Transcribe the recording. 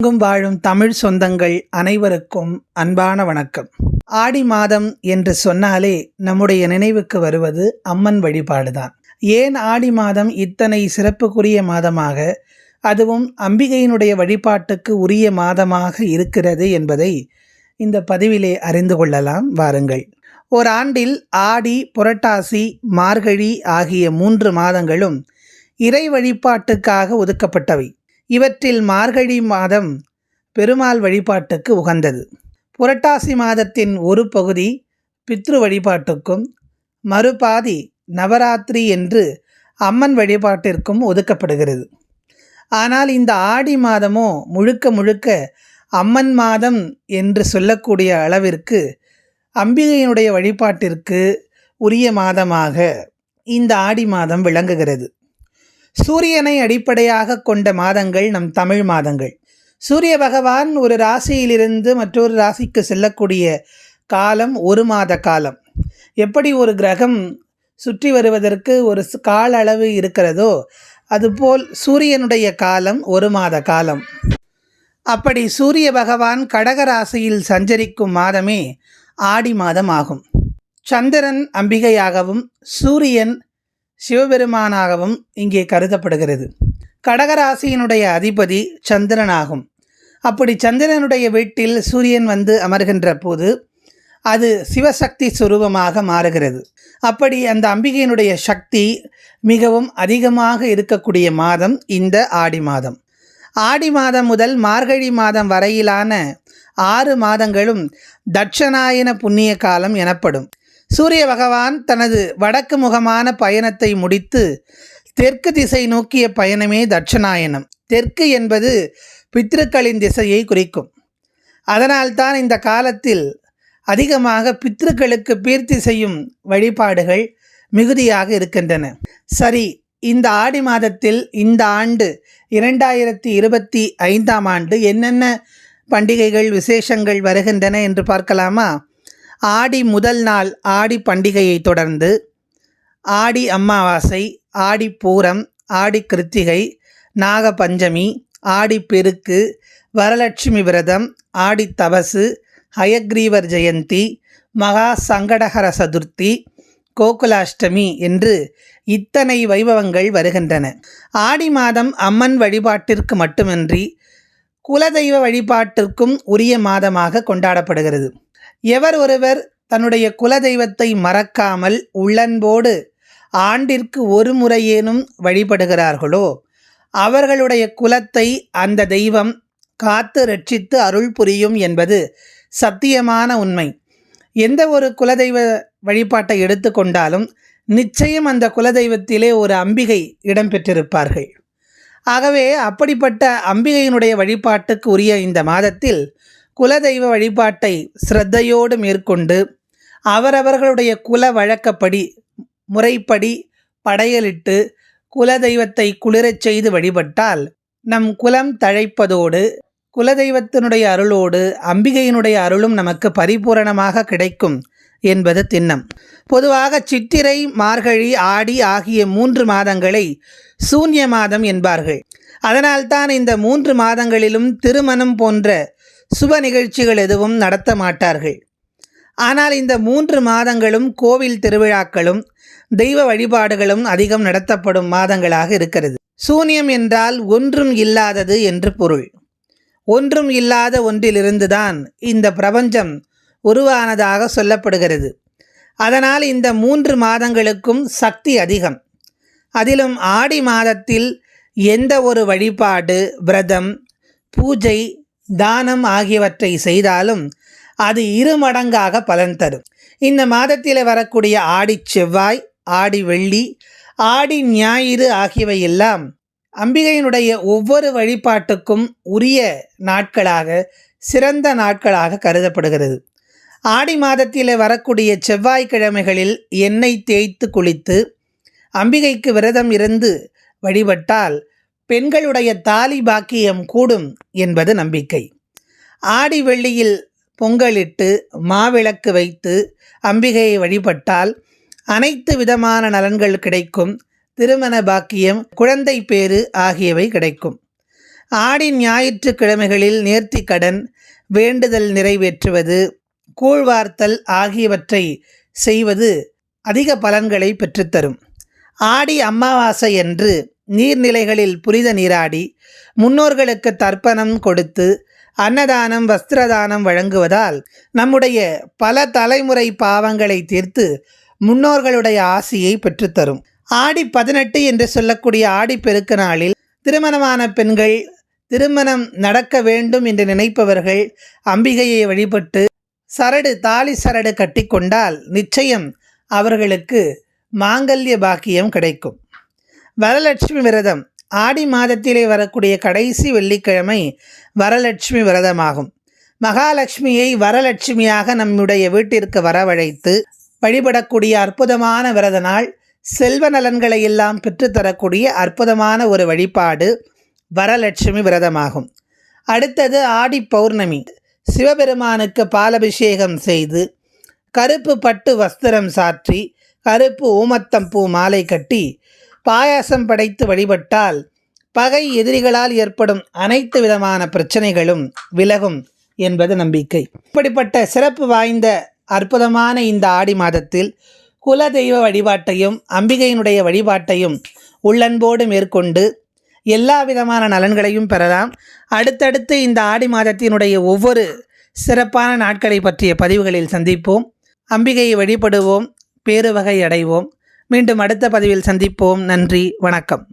எங்கும் வாழும் தமிழ் சொந்தங்கள் அனைவருக்கும் அன்பான வணக்கம். ஆடி மாதம் என்று சொன்னாலே நம்முடைய நினைவுக்கு வருவது அம்மன் வழிபாடுதான். ஏன் ஆடி மாதம் இத்தனை சிறப்புக்குரிய மாதமாக, அதுவும் அம்பிகையினுடைய வழிபாட்டுக்கு உரிய மாதமாக இருக்கிறது என்பதை இந்த பதிவிலே அறிந்து கொள்ளலாம். வாருங்கள். ஓராண்டில் ஆடி, புரட்டாசி, மார்கழி ஆகிய 3 மாதங்களும் இறை வழிபாட்டுக்காக ஒதுக்கப்பட்டவை. இவற்றில் மார்கழி மாதம் பெருமாள் வழிபாட்டுக்கு உகந்தது. புரட்டாசி மாதத்தின் ஒரு பகுதி பித்ரு வழிபாட்டுக்கும், மறுபாதி நவராத்திரி என்று அம்மன் வழிபாட்டிற்கும் ஒதுக்கப்படுகிறது. ஆனால் இந்த ஆடி மாதமோ முழுக்க முழுக்க அம்மன் மாதம் என்று சொல்லக்கூடிய அளவிற்கு அம்பிகையினுடைய வழிபாட்டிற்கு உரிய மாதமாக இந்த ஆடி மாதம் விளங்குகிறது. சூரியனை அடிப்படையாக கொண்ட மாதங்கள் நம் தமிழ் மாதங்கள். சூரிய பகவான் ஒரு ராசியிலிருந்து மற்றொரு ராசிக்கு செல்லக்கூடிய காலம் 1 மாத காலம். எப்படி ஒரு கிரகம் சுற்றி வருவதற்கு ஒரு கால அளவு இருக்கிறதோ, அதுபோல் சூரியனுடைய காலம் 1 மாத காலம். அப்படி சூரிய பகவான் கடக ராசியில் சஞ்சரிக்கும் மாதமே ஆடி மாதம் ஆகும். சந்திரன் அம்பிகையாகவும் சூரியன் சிவபெருமானாகவும் இங்கே கருதப்படுகிறது. கடகராசியினுடைய அதிபதி சந்திரனாகும். அப்படி சந்திரனுடைய வீட்டில் சூரியன் வந்து அமர்கின்ற போது அது சிவசக்தி சுரூபமாக மாறுகிறது. அப்படி அந்த அம்பிகையினுடைய சக்தி மிகவும் அதிகமாக இருக்கக்கூடிய மாதம் இந்த ஆடி மாதம். ஆடி மாதம் முதல் மார்கழி மாதம் வரையிலான 6 மாதங்களும் தட்சணாயன புண்ணிய காலம் எனப்படும். சூரிய பகவான் தனது வடக்கு முகமான பயணத்தை முடித்து தெற்கு திசை நோக்கிய பயணமே தட்சணாயனம். தெற்கு என்பது பித்ருக்களின் திசையை குறிக்கும். அதனால்தான் இந்த காலத்தில் அதிகமாக பித்ருக்களுக்கு பீர்த்தி செய்யும் வழிபாடுகள் மிகுதியாக இருக்கின்றன. சரி, இந்த ஆடி மாதத்தில் இந்த ஆண்டு 2025ஆம் ஆண்டு என்னென்ன பண்டிகைகள் விசேஷங்கள் வருகின்றன என்று பார்க்கலாமா? ஆடி முதல் நாள் ஆடி பண்டிகையை தொடர்ந்து ஆடி அமாவாசை, ஆடி பூரம், ஆடி கிருத்திகை, நாக பஞ்சமி, ஆடி பெருக்கு, வரலட்சுமி விரதம், ஆடி தபசு, ஹயக்ரீவர் ஜெயந்தி, மகா சங்கடஹர சதுர்த்தி, கோகுலாஷ்டமி என்று இத்தனை வைபவங்கள் வருகின்றன. ஆடி மாதம் அம்மன் வழிபாட்டிற்கு மட்டுமின்றி குலதெய்வ வழிபாட்டிற்கும் உரிய மாதமாக கொண்டாடப்படுகிறது. எவர் ஒருவர் தன்னுடைய குலதெய்வத்தை மறக்காமல் உள்ளன்போடு ஆண்டிற்கு ஒரு முறையேனும் வழிபடுகிறார்களோ அவர்களுடைய குலத்தை அந்த தெய்வம் காத்து ரட்சித்து அருள் புரியும் என்பது சத்தியமான உண்மை. எந்த ஒரு குலதெய்வ வழிபாட்டை எடுத்துக்கொண்டாலும் நிச்சயம் அந்த குலதெய்வத்திலே ஒரு அம்பிகை இடம்பெற்றிருப்பார்கள். ஆகவே அப்படிப்பட்ட அம்பிகையினுடைய வழிபாட்டுக்கு உரிய இந்த மாதத்தில் குலதெய்வ வழிபாட்டை சிரத்தையோடு மேற்கொண்டு அவரவர்களுடைய குல வழக்கப்படி முறைப்படி படையலிட்டு குலதெய்வத்தை குளிரச் செய்து வழிபட்டால் நம் குலம் தழைப்பதோடு குலதெய்வத்தினுடைய அருளோடு அம்பிகையினுடைய அருளும் நமக்கு பரிபூரணமாக கிடைக்கும் என்பது திண்ணம். பொதுவாக சித்திரை, மார்கழி, ஆடி ஆகிய 3 மாதங்களை சூன்ய மாதம் என்பார்கள். அதனால்தான் இந்த 3 மாதங்களிலும் திருமணம் போன்ற சுப நிகழ்ச்சிகள் எதுவும் நடத்த மாட்டார்கள். ஆனால் இந்த 3 மாதங்களும் கோவில் திருவிழாக்களும் தெய்வ வழிபாடுகளும் அதிகம் நடத்தப்படும் மாதங்களாக இருக்கிறது. சூன்யம் என்றால் ஒன்றும் இல்லாதது என்று பொருள். ஒன்றும் இல்லாத ஒன்றிலிருந்துதான் இந்த பிரபஞ்சம் உருவானதாக சொல்லப்படுகிறது. அதனால் இந்த 3 மாதங்களுக்கும் சக்தி அதிகம். அதிலும் ஆடி மாதத்தில் எந்த ஒரு வழிபாடு, விரதம், பூஜை, தானம் ஆகியவற்றை செய்தாலும் அது 2 மடங்காக பலன் தரும். இந்த மாதத்தில் வரக்கூடிய ஆடி செவ்வாய், ஆடி வெள்ளி, ஆடி ஞாயிறு ஆகியவை எல்லாம் அம்பிகையினுடைய ஒவ்வொரு வழிபாட்டுக்கும் உரிய நாட்களாக, சிறந்த நாட்களாக கருதப்படுகிறது. ஆடி மாதத்தில் வரக்கூடிய செவ்வாய்க்கிழமைகளில் எண்ணெய் தேய்த்து குளித்து அம்பிகைக்கு விரதம் இருந்து வழிபட்டால் பெண்களுடைய தாலி பாக்கியம் கூடும் என்பது நம்பிக்கை. ஆடி வெள்ளியில் பொங்கலிட்டு மாவிளக்கு வைத்து அம்பிகையை வழிபட்டால் அனைத்து விதமான நலன்கள் கிடைக்கும். திருமண பாக்கியம், குழந்தை பேறு ஆகியவை கிடைக்கும். ஆடி ஞாயிற்றுக்கிழமைகளில் நேர்த்திக்கடன், வேண்டுதல் நிறைவேற்றுவது, கூழ்வார்த்தல் ஆகியவற்றை செய்வது அதிக பலன்களை பெற்றுத்தரும். ஆடி அமாவாசை அன்று நீர்நிலைகளில் புனித நீராடி முன்னோர்களுக்கு தர்ப்பணம் கொடுத்து அன்னதானம், வஸ்திரதானம் வழங்குவதால் நம்முடைய பல தலைமுறை பாவங்களை தீர்த்து முன்னோர்களுடைய ஆசியை பெற்றுத்தரும். ஆடி 18 என்று சொல்லக்கூடிய ஆடிப்பெருக்கு நாளில் திருமணமான பெண்கள் திருமணம் நடக்க வேண்டும் என்று நினைப்பவர்கள் அம்பிகையை வழிபட்டு தாலி சரடு கட்டிக்கொண்டால் நிச்சயம் அவர்களுக்கு மாங்கல்ய பாக்கியம் கிடைக்கும். வரலட்சுமி விரதம். ஆடி மாதத்திலே வரக்கூடிய கடைசி வெள்ளிக்கிழமை வரலட்சுமி விரதமாகும். மகாலட்சுமியை வரலட்சுமியாக நம்முடைய வீட்டிற்கு வரவழைத்து வழிபடக்கூடிய அற்புதமான விரத நாள். செல்வ நலன்களை எல்லாம் பெற்றுத்தரக்கூடிய அற்புதமான ஒரு வழிபாடு வரலட்சுமி விரதமாகும். அடுத்தது ஆடி பௌர்ணமி. சிவபெருமானுக்கு பாலபிஷேகம் செய்து கருப்பு பட்டு வஸ்திரம் சாற்றி கருப்பு ஊமத்தம் பூ மாலை கட்டி பாயாசம் படைத்து வழிபட்டால் பகை எதிரிகளால் ஏற்படும் அனைத்து விதமான பிரச்சனைகளும் விலகும் என்பது நம்பிக்கை. இப்படிப்பட்ட சிறப்பு வாய்ந்த அற்புதமான இந்த ஆடி மாதத்தில் குலதெய்வ வழிபாட்டையும் அம்பிகையினுடைய வழிபாட்டையும் உள்ளன்போடு மேற்கொண்டு எல்லா விதமான நலன்களையும் பெறலாம். அடுத்தடுத்து இந்த ஆடி மாதத்தினுடைய ஒவ்வொரு சிறப்பான நாட்களை பற்றிய பதிவுகளில் சந்திப்போம். அம்பிகையை வழிபடுவோம், பேருவகை அடைவோம். மீண்டும் அடுத்த பதிவில் சந்திப்போம். நன்றி, வணக்கம்.